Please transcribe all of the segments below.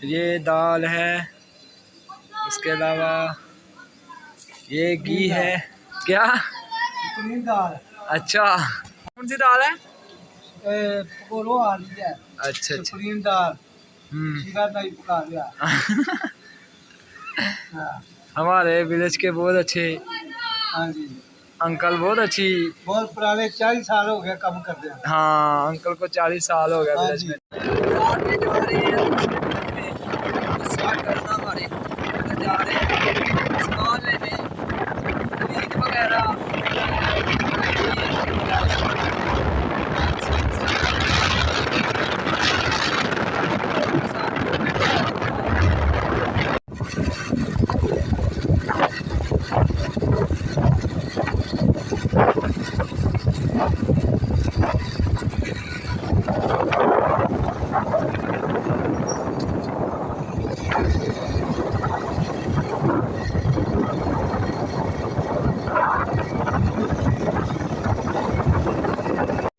ये दाल है, उसके अलावा ये घी है। क्या? दाल। अच्छा, कौन सी दाल है? पकोड़ो आ रही है। अच्छा अच्छा। दाल। हम्म। नहीं पका दिया। हमारे विलेज के बहुत अच्छे हाँ जी, अंकल, बहुत अच्छी। बहुत पुराने 40 साल हो गया काम करते हैं। हाँ, अंकल को 40 साल हो गया हाँ विलेज जी। में। जा रही है दूसरे विलेज में, स्टार्ट करना हमारे जा रहे हैं सामान लेने, लीड वगैरह।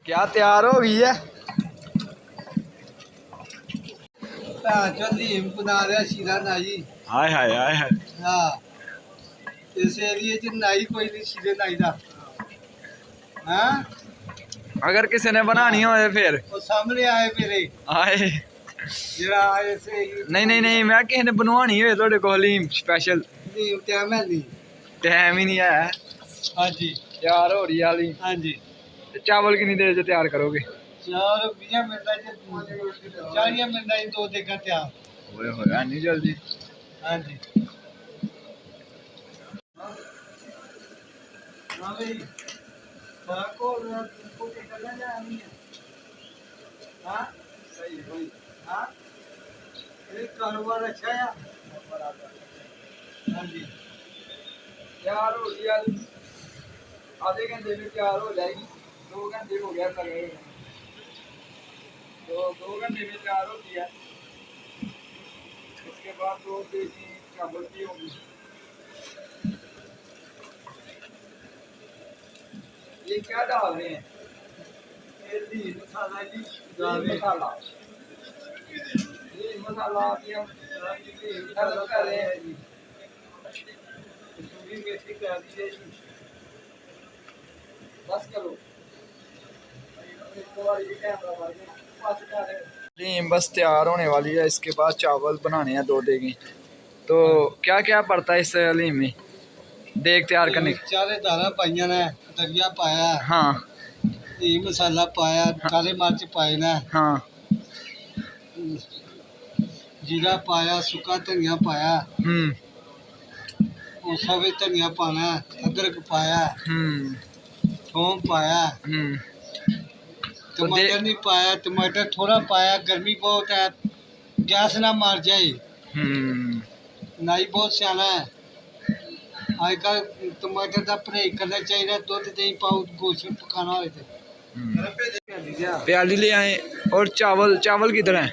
क्या तैयार हो गई है? लीम बना रहा शीरा नाई। हाय हाय हाय हाय। हाँ, इस एरिए च नाई कोई नहीं, शीरे नाई दा। हाँ, अगर किसी ने बनानी हो फिर वो सामने आए मेरे आए। जरा आए से ही। नहीं नहीं नहीं, मैं किसी ने बनवानी हो थोड़े को हलीम स्पेशल। लीम टाइम है नहीं। टाइम ही नहीं है। हाँ जी। तैयार हो रही है हलीम। हाँ जी। चावल कितनी देर से तैयार करोगे? 4-20 मिनट 40 मिनट 2 देगा तैयार। ओए होए, नहीं जल्दी। हाँ जी। हाँ भाई, को करना नहीं है। हाँ सही भाई। हाँ, ये कारोबार अच्छा है। हाँ जी। तैयार हो रही है हलीम, आधे घंटे में तैयार हो जाएगी। 2 घंटे हो गया लगे, तो 2 घंटे में तैयार होती है। उसके बाद 2 केजी चावल की होगी। ये क्या डाल रहे हैं? ये मसाला जी। मसाला, ये मसाला भी हम मसाला कर रहे हैं जी। कसूरी मेथी कर दीजिए जी। बस करो। हलीम बस तैयार होने वाली है, इसके बाद चावल बनाने हैं 2 देगी। तो क्या क्या पड़ता है इस हलीम में देग तैयार करने की? 4 दाना पाइया ने, दरिया पाया। हाँ मसाला पाया, काले मिर्च पाए ने। हाँ। जीरा पाया, सुखा धनिया पाया, सभी धनिया पाना, अदरक पाया, थोम पाया, टमाटर नहीं पाया। टमाटर थोड़ा पाया, गर्मी बहुत है, गैस ना मार जाए। नाई बहुत सियाना है। आजकल टमाटर का परहेज करना चाहिए। दुध दही पाओ, गोश्त पकाना हो। प्याली ले आए। और चावल, चावल किधर है?